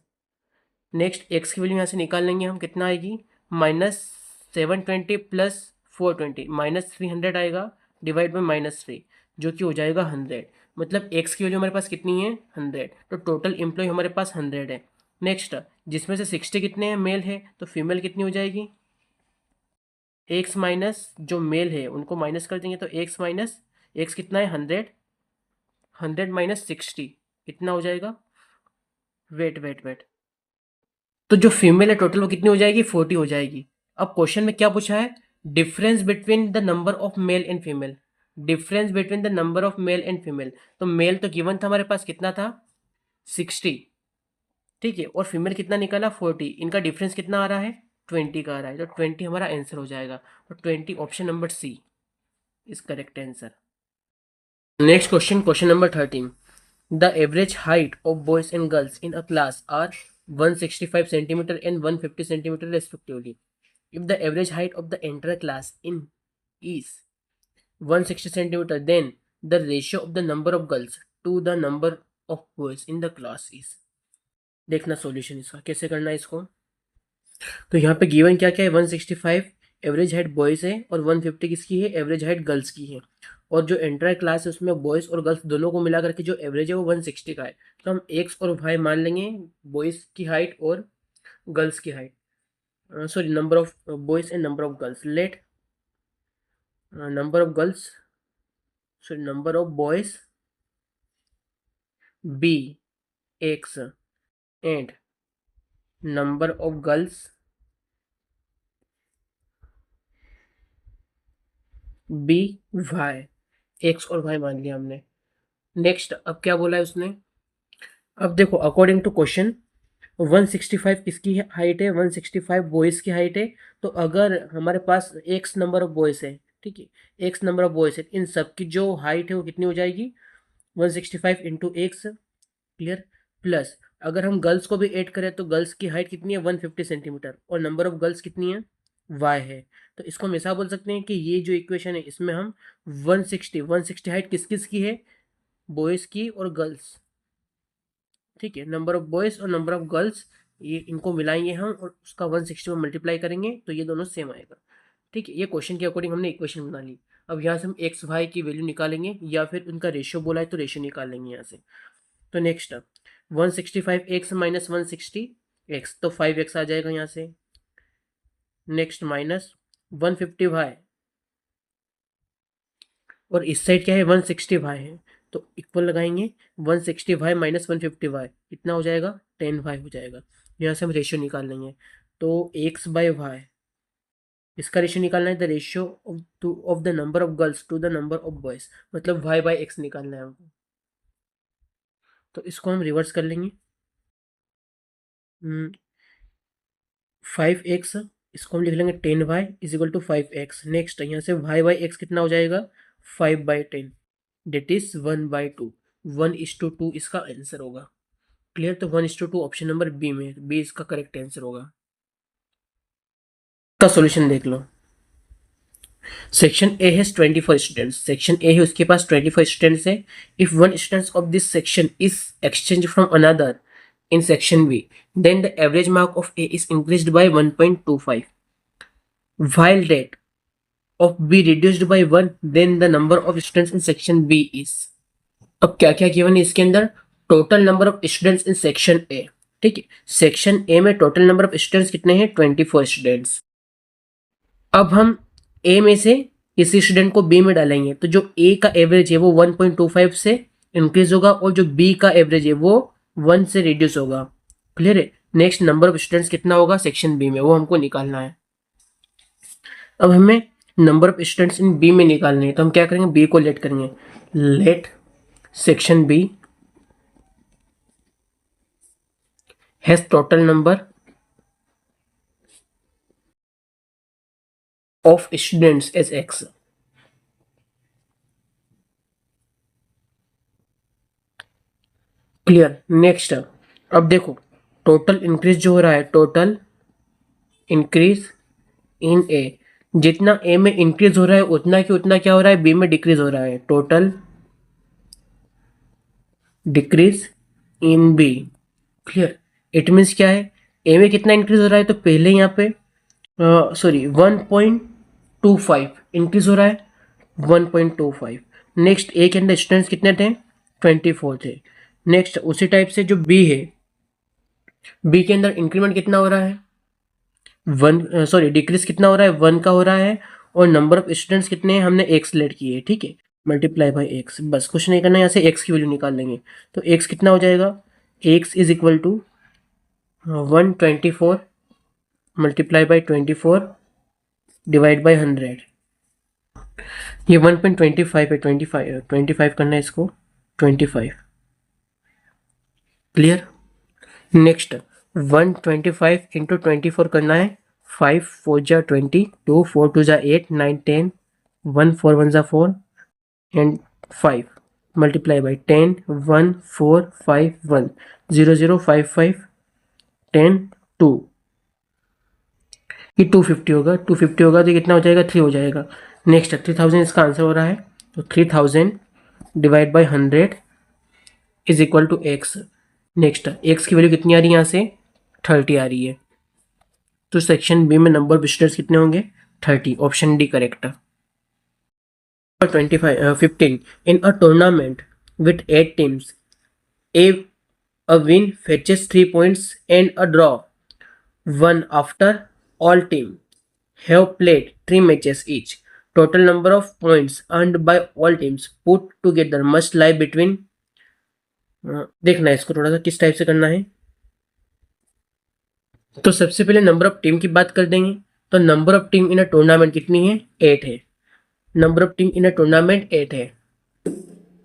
Next X की वैल्यू यहाँ से निकाल लेंगे हम, कितना आएगी -720 प्लस 420 -300 आएगा, डिवाइड बाई -3 जो कि हो जाएगा 100, मतलब एक्स की वैल्यू हमारे पास कितनी है 100, तो टोटल एम्प्लॉय हमारे पास 100 है। नेक्स्ट जिसमें से 60 कितने हैं मेल है, तो फीमेल कितनी हो जाएगी, एक्स माइनस जो मेल है उनको माइनस कर देंगे, तो एक्स माइनस एक्स कितना है 100, 100 माइनस 60 कितना हो जाएगा, वेट वेट वेट, तो जो फीमेल है टोटल वो कितनी हो जाएगी 40 हो जाएगी। अब क्वेश्चन में क्या पूछा है, difference between the number of male and female, difference between the number of male and female, तो मेल तो गिवन था हमारे पास कितना था 60, ठीक है, और फीमेल कितना निकाला 40, इनका डिफरेंस कितना आ रहा है 20 का आ रहा है, तो 20 हमारा आंसर हो जाएगा। तो 20 option number C is correct answer. Next question, question number 13, the average height of boys and girls in a class are 165 centimeter and 150 centimeter respectively. If the average height of the entire class in is 160 centimeter, then the ratio of the number of girls to the number of boys in the class is. देखना solution इसका कैसे करना है इसको। तो यहाँ पे given क्या क्या है, 165 एवरेज हाइट बॉयज है और 150 किसकी है, एवरेज हाइट गर्ल्स की है। और जो एंटायर क्लास है उसमें बॉयज और गर्ल्स दोनों को मिला करके जो एवरेज है वो 160 का है। तो हम एक्स और वाई मान लेंगे, बॉयज की हाइट और गर्ल्स की height, sorry number of boys and number of girls. Let number of girls, sorry number of boys be X and number of girls be Y. X और Y मान लिया हमने। Next अब क्या बोला है उसने, अब देखो अकॉर्डिंग टू क्वेश्चन 165 किसकी हाइट है, 165 बॉयज की हाइट है। तो अगर हमारे पास एक्स नंबर ऑफ बॉयज है, ठीक है, एक्स नंबर ऑफ बॉयज है, इन सब की जो हाइट है वो कितनी हो जाएगी 165 इंटू एक्स, क्लियर। प्लस अगर हम गर्ल्स को भी ऐड करें तो गर्ल्स की हाइट कितनी है 150 सेंटीमीटर और नंबर ऑफ गर्ल्स कितनी है वाई है। तो इसको हम ऐसा बोल सकते हैं कि ये जो इक्वेशन है इसमें हम 160 हाइट किस किस की है, बॉयज़ की और गर्ल्स, ठीक है, नंबर ऑफ बॉयज़ और नंबर ऑफ गर्ल्स, ये इनको मिलाएंगे हम और उसका 160 में मल्टीप्लाई करेंगे तो ये दोनों सेम आएगा। ठीक है, ये क्वेश्चन के अकॉर्डिंग हमने इक्वेशन बना ली। अब यहाँ से हम एक्स वाई की वैल्यू निकालेंगे या फिर उनका रेशियो बोला है तो रेशियो निकाल लेंगे यहाँ से। तो नेक्स्ट 165 एक्स माइनस 160 एक्स, तो 5x आ जाएगा यहाँ से। नेक्स्ट माइनस 150 वाई और इस साइड क्या है 160 वाई है, तो इक्वल लगाएंगे 160 वाई माइनस 150 वाई, कितना हो जाएगा 10 वाई हो जाएगा। यहाँ से हम रेशियो निकाल लेंगे, तो एक्स बाय वाई, इसका रेशियो निकालना है the ratio of the number of girls to the number of boys, मतलब वाई बाय एक्स निकालना है हमको। तो इसको हम रिवर्स कर लेंगे, 5x, इसको हम लिख लेंगे 10y is equal to 5x। Next यहाँ से y बाई एक्स कितना हो जाएगा 5/10, डेट इज 1/2, 1:2 इसका आंसर होगा। क्लियर, तो 1:2 ऑप्शन नंबर बी में, बी इसका करेक्ट आंसर होगा। का सॉल्यूशन देख लो। Section A has 24 students, section A है उसके पास 24 स्टूडेंट्स है। If one student of this section is exchange from another in section B, then the average mark of A is increased by 1.25, while that of B reduced by 1, then the number of students in section B is। अब क्या क्या given है इसके अंदर, total number of students in section A, ठीक है, section A में total number of students कितने हैं 24 स्टूडेंट्स। अब हम ए में से किसी स्टूडेंट को बी में डालेंगे तो जो ए का एवरेज है वो 1.25 से इंक्रीज होगा और जो बी का एवरेज है वो 1 से रिड्यूस होगा। क्लियर है। नेक्स्ट नंबर ऑफ स्टूडेंट्स कितना होगा सेक्शन बी में, वो हमको निकालना है। अब हमें number of students in B में निकालने हैं, तो हम क्या करेंगे बी को लेट करेंगे, let section B has total number of students as X. Clear. Next अब देखो टोटल इंक्रीज जो हो रहा है, टोटल इंक्रीज इन ए, जितना ए में इंक्रीज हो रहा है उतना की उतना क्या हो रहा है बी में डिक्रीज हो रहा है, total decrease in B. Clear. It means क्या है, ए में कितना इंक्रीज हो रहा है तो पहले यहाँ पे सॉरी 1.25 इंक्रीज हो रहा है 1.25। नेक्स्ट ए के अंदर स्टूडेंट्स कितने थे 24 थे। नेक्स्ट उसी टाइप से जो बी है, बी के अंदर इंक्रीमेंट कितना हो रहा है 1, सॉरी डिक्रीज कितना हो रहा है 1 का हो रहा है और नंबर ऑफ स्टूडेंट्स कितने हैं हमने एक्स लेट किए, ठीक है, मल्टीप्लाई बाई एक्स, बस कुछ नहीं करना है, यहाँ से एक्स की वैल्यू निकाल लेंगे। तो एक्स कितना हो जाएगा, X is equal to 124 multiply by 24 divide by 100, ये 1.25 है, 25 करना है इसको 25। क्लियर। नेक्स्ट 125 इंटू 24 करना है। 5 4 जा 20, 2 4 2 जा 8, 9 10, 1 4 1 जा 4 एंड 5 मल्टीप्लाई बाई 10 1 4 5 1 0 0 5 5 10 2, ये 250 होगा। 250 होगा तो कितना हो जाएगा? 3 हो जाएगा। नेक्स्ट 3000 इसका आंसर हो रहा है, तो 3000 divide by 100 is equal to X. Next X की वैल्यू कितनी आ रही है? यहाँ से 30 आ रही है, तो सेक्शन बी में नंबर ऑफ स्टूडेंट्स कितने होंगे? 30। Option D correct. 15 in a tournament with 8 teams, a win fetches 3 points and a draw 1 after all teams have played 3 matches each. Total number of points earned by all teams put together must lie between देखना है इसको थोड़ा सा किस type से करना है। तो सबसे पहले नंबर ऑफ टीम की बात कर देंगे। तो number of team in a tournament कितनी है? 8 है। Number of team in a tournament 8 है।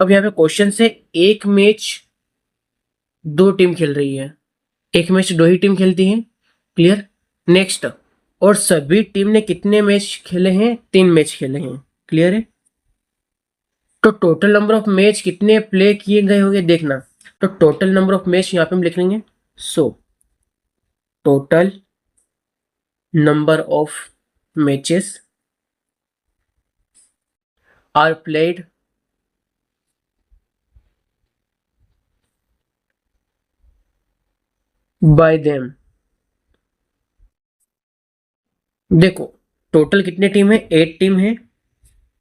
अब यहाँ पे क्वेश्चन से एक मैच 2 टीम खेल रही है, एक मैच 2 ही टीम खेलती है। क्लियर। नेक्स्ट, और सभी टीम ने कितने मैच खेले हैं? 3 मैच खेले हैं। क्लियर है। तो टोटल नंबर ऑफ मैच कितने प्ले किए गए होंगे देखना। तो टोटल नंबर ऑफ मैच यहाँ पे हम लिख लेंगे। So total number of matches are played by them. देखो टोटल कितने टीम है? 8 टीम है।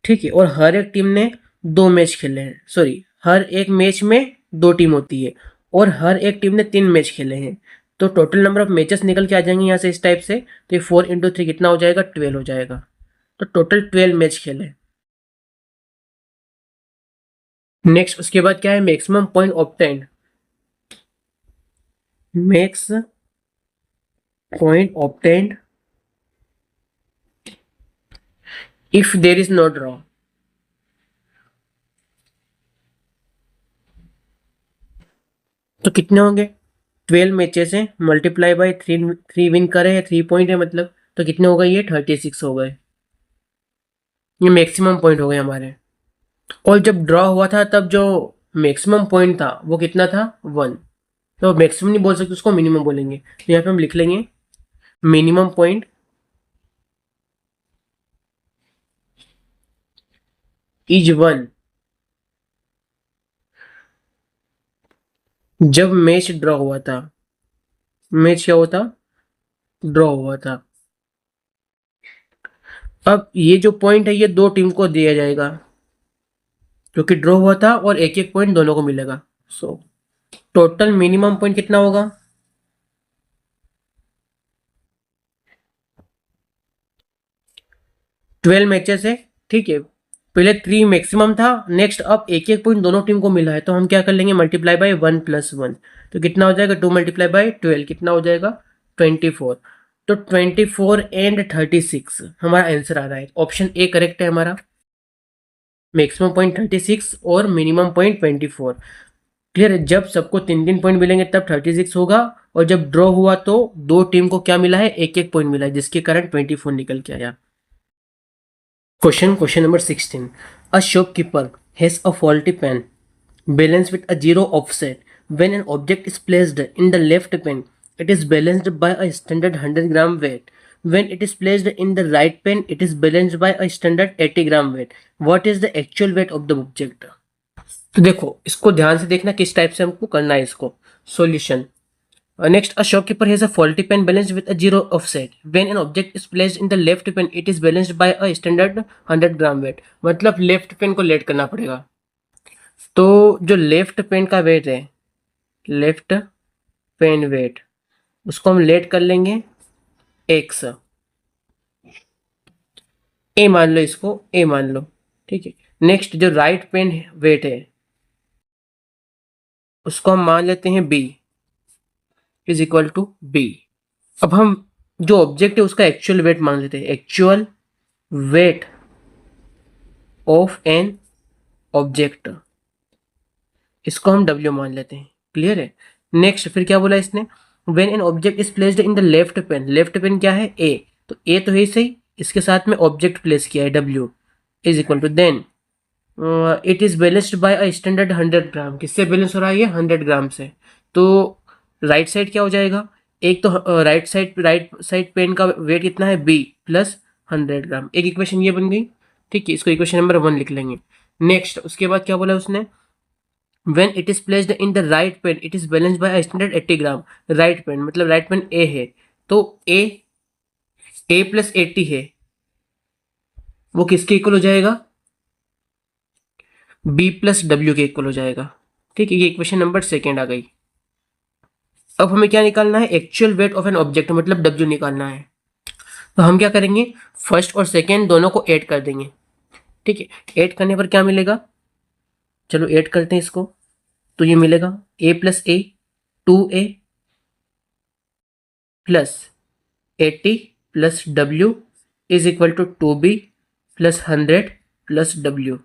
ठीक है, और हर एक टीम ने 2 मैच खेले हैं। सॉरी, हर एक मैच में 2 टीम होती है और हर एक टीम ने 3 मैच खेले हैं। तो टोटल नंबर ऑफ मैचेस निकल के आ जाएंगे यहाँ से इस टाइप से। तो ये 4 इंटू 3 कितना हो जाएगा? 12 हो जाएगा। तो टोटल 12 मैच खेले। नेक्स्ट उसके बाद क्या है? Maximum point obtained. Max point obtained if there is no draw. तो कितने होंगे? 12 मैचेस हैं, मल्टीप्लाई बाई 3 विन करे है, 3 पॉइंट है मतलब, तो कितने हो गए? ये 36 हो गए। ये मैक्सिमम पॉइंट हो गए हमारे। और जब ड्रॉ हुआ था तब जो मैक्सिमम पॉइंट था वो कितना था? 1। तो मैक्सिमम नहीं बोल सकते, उसको मिनिमम बोलेंगे। तो यहाँ पे हम लिख लेंगे मिनिमम पॉइंट इज 1 जब मैच ड्रॉ हुआ था। मैच क्या हुआ था? ड्रॉ हुआ था। अब ये जो पॉइंट है ये 2 टीम को दिया जाएगा क्योंकि ड्रॉ हुआ था और एक एक पॉइंट दोनों को मिलेगा। सो टोटल मिनिमम पॉइंट कितना होगा? 12 मैचेस है। ठीक है, पहले 3 मैक्सिमम था, नेक्स्ट अब एक एक पॉइंट दोनों टीम को मिला है, तो हम क्या कर लेंगे? Multiply by 1 + 1। तो कितना हो जाएगा? 2 मल्टीप्लाई बाय 12 कितना हो जाएगा? 24। तो 24 एंड 36 हमारा आंसर आ रहा है। ऑप्शन ए करेक्ट है हमारा। मैक्सिमम पॉइंट 36 और मिनिमम पॉइंट 24। क्लियर है। जब सबको 3 पॉइंट मिलेंगे तब 36 होगा, और जब ड्रॉ हुआ तो 2 टीम को क्या मिला है? एक एक पॉइंट मिला है, जिसके कारण 24 निकल के आया। Question number 16. A shopkeeper has a faulty pen balanced with a zero offset. When an object is placed in the left pen, it is balanced by a standard 100-gram weight. When it is placed in the right pen, it is balanced by a standard 80-gram weight. What is the actual weight of the object? तो देखो इसको ध्यान से देखना किस type से हमको करना है इसको। Solution. Next, a shopkeeper has a faulty pen balanced with a zero offset. When an object is placed in the left pen, it is balanced by a standard 100-gram weight. मतलब left pen को late करना पड़ेगा। तो जो left pen का wait है, left pen wait, उसको हम लेट कर लेंगे x। ए मान लो, इसको ए मान लो। ठीक है। नेक्स्ट जो राइट पेन वेट है उसको हम मान लेते हैं b is equal to b। अब हम जो ऑब्जेक्ट है उसका एक्चुअल वेट मान लेते हैं। Actual weight of an object, इसको हम W मान लेते हैं। क्लियर है। नेक्स्ट फिर क्या बोला इसने, when an object is placed in the left pen, left pen क्या है ए, तो ए तो है ही सही, इसके साथ में ऑब्जेक्ट प्लेस किया है W is equal to then it is balanced by a standard 100 gram, किससे बैलेंस हो रहा है ये 100 ग्राम से। तो राइट साइड क्या हो जाएगा, एक तो राइट साइड पेन का वेट कितना है बी प्लस 100 ग्राम, एक इक्वेशन ये बन गई। ठीक है, इसको इक्वेशन नंबर 1 लिख लेंगे। नेक्स्ट उसके बाद क्या बोला उसने, when it is placed in the right pen it is balanced by a standard 80 gram, right pan मतलब राइट पेन ए है, तो ए प्लस 80 है, वो किसके इक्वल हो जाएगा, बी प्लस डब्ल्यू के इक्वल हो जाएगा। ठीक है, ये इक्वेशन नंबर 2 आ गई। अब हमें क्या निकालना है, actual weight of an object मतलब डब्ल्यू निकालना है। तो हम क्या करेंगे, फर्स्ट और सेकेंड दोनों को ऐड कर देंगे। ठीक है, ऐड करने पर क्या मिलेगा, चलो ऐड करते हैं इसको, तो ये मिलेगा a plus A 2a plus 80 plus w is equal to 2b plus 100 plus w।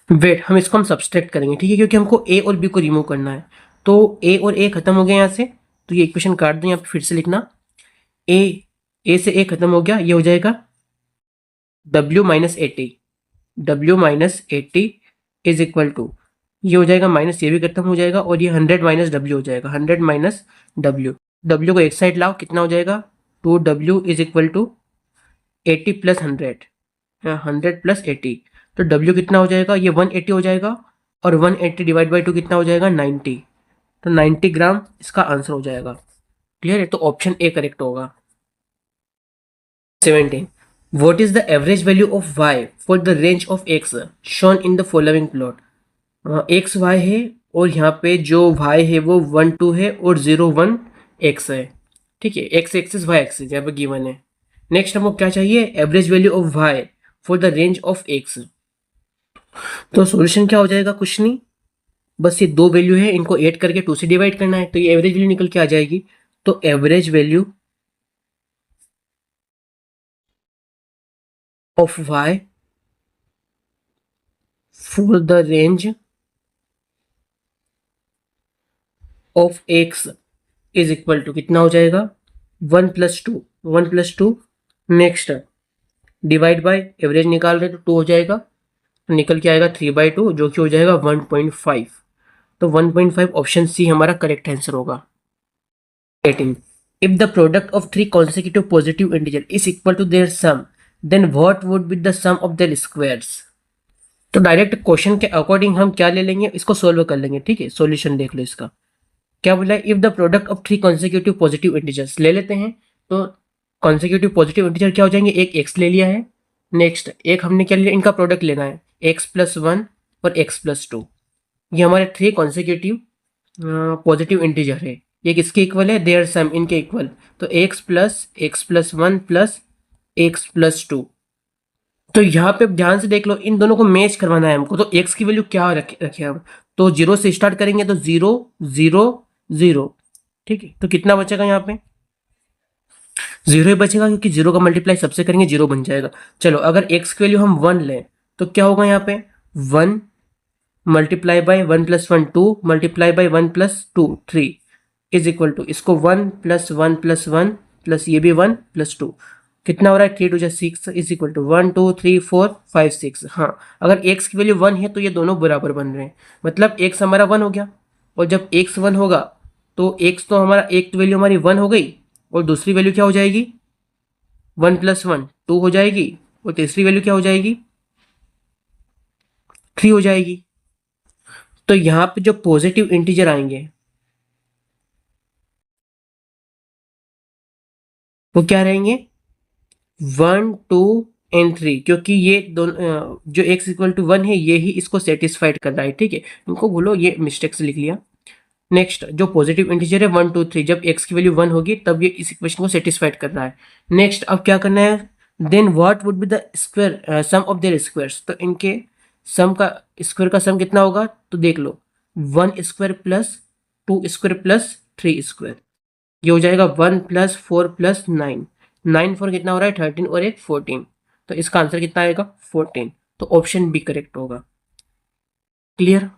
Weight हम सब्सट्रैक्ट करेंगे, ठीक है, क्योंकि हमको a और b को रिमूव करना है। तो a और a खत्म हो गए यहाँ से, तो ये इक्वेशन काट दो, यहाँ पे फिर से लिखना a से a खत्म हो गया, ये हो जाएगा w minus 80 is equal to, ये हो जाएगा माइनस, ये भी खत्म हो जाएगा, और ये 100 माइनस डब्ल्यू हो जाएगा, 100 माइनस डब्ल्यू को एक साइड लाओ, कितना हो जाएगा 2w is equal to 80 plus 100, 100 plus 80, तो w कितना हो जाएगा, ये 180 हो जाएगा, और 180 डिवाइड बाई 2 कितना हो जाएगा 90, तो 90 ग्राम इसका आंसर हो जाएगा। क्लियर है, तो ऑप्शन ए करेक्ट होगा। 17 what is the average value of y for the range of x shown in the following plot. X Y है, और यहाँ पे जो y है वो 1 2 है, और 0 1 x है। ठीक है, x एक्सिस y एक्सिस यहाँ पे गिवन है। नेक्स्ट हमको क्या चाहिए, average value of y for the range of x। तो सॉल्यूशन क्या हो जाएगा, कुछ नहीं, बस ये दो वैल्यू है, इनको ऐड करके 2 से डिवाइड करना है, तो ये एवरेज वैल्यू निकल के आ जाएगी। तो average value of y for the range of x is equal to कितना हो जाएगा 1 + 2 नेक्स्ट डिवाइड बाय एवरेज निकाल रहे तो 2 हो जाएगा, तो निकल के आएगा 3/2 जो कि हो जाएगा 1.5। तो 1.5 ऑप्शन सी हमारा करेक्ट आंसर होगा। 18 if the product of 3 consecutive positive integer is equal to their sum then what would be the sum of their squares. तो डायरेक्ट क्वेश्चन के अकॉर्डिंग हम क्या ले लेंगे, इसको सोल्व कर लेंगे। ठीक है, सॉल्यूशन देख लो इसका क्या बोला है, if the product of 3 consecutive positive integers ले लेते हैं, तो कॉन्सिक्यूटिव पॉजिटिव इंटीजर क्या हो जाएंगे, एक x ले लिया है, नेक्स्ट एक हमने क्या लिया, इनका प्रोडक्ट लेना है x+1 और x+2, ये हमारे 3 कॉन्सिक्यूटिव पॉजिटिव इंटीजर है, ये किसके इक्वल है, देयर सम इनके इक्वल, तो x+1 प्लस x+2। तो यहाँ पे ध्यान से देख लो, इन दोनों को मैच करवाना है हमको, तो x की वैल्यू क्या रखे हम, तो 0 से स्टार्ट करेंगे, तो 0 0 0। ठीक है, तो कितना बचेगा यहाँ पे 0 ही बचेगा, क्योंकि 0 का मल्टीप्लाई सबसे करेंगे 0 बन जाएगा। चलो अगर x की वैल्यू हम 1 लें तो क्या होगा, यहाँ पे 1 multiply by 1 + 1 2 multiply by 1 + 2 3 is equal to, इसको 1 + 1 + 1 प्लस ये भी 1 + 2, कितना हो रहा है 3 2 6 इज इक्वल टू 1 2 3 4 5 6। हाँ, अगर x की वैल्यू 1 है तो ये दोनों बराबर बन रहे हैं, मतलब x हमारा 1 हो गया, और जब x 1 होगा तो x तो हमारा एक तो वैल्यू हमारी 1 हो गई, और दूसरी वैल्यू क्या हो जाएगी 1 + 1 2 हो जाएगी, और तीसरी वैल्यू क्या हो जाएगी 3 हो जाएगी। तो यहाँ पे जो पॉजिटिव इंटीजर आएंगे वो क्या रहेंगे 1 2 एंड 3, क्योंकि ये दोनों जो x = 1 है ये ही इसको सेटिस्फाइड कर रहा है। ठीक है, इनको बोलो, ये मिस्टेक से लिख लिया। नेक्स्ट जो पॉजिटिव इंटीजर है 1 2 3, जब x की वैल्यू 1 होगी तब ये इस इक्वेशन को सेटिस्फाइड कर रहा है। नेक्स्ट अब क्या करना है, then what would be the square sum of their squares, तो इनके सम का स्क्वायर का सम कितना होगा, तो देख लो 1 square plus 2 square plus 3 square, ये हो जाएगा 1 + 4 + 9, 9 4 कितना हो रहा है 13 और 1 14, तो इसका आंसर कितना आएगा 14, तो ऑप्शन बी करेक्ट होगा। क्लियर।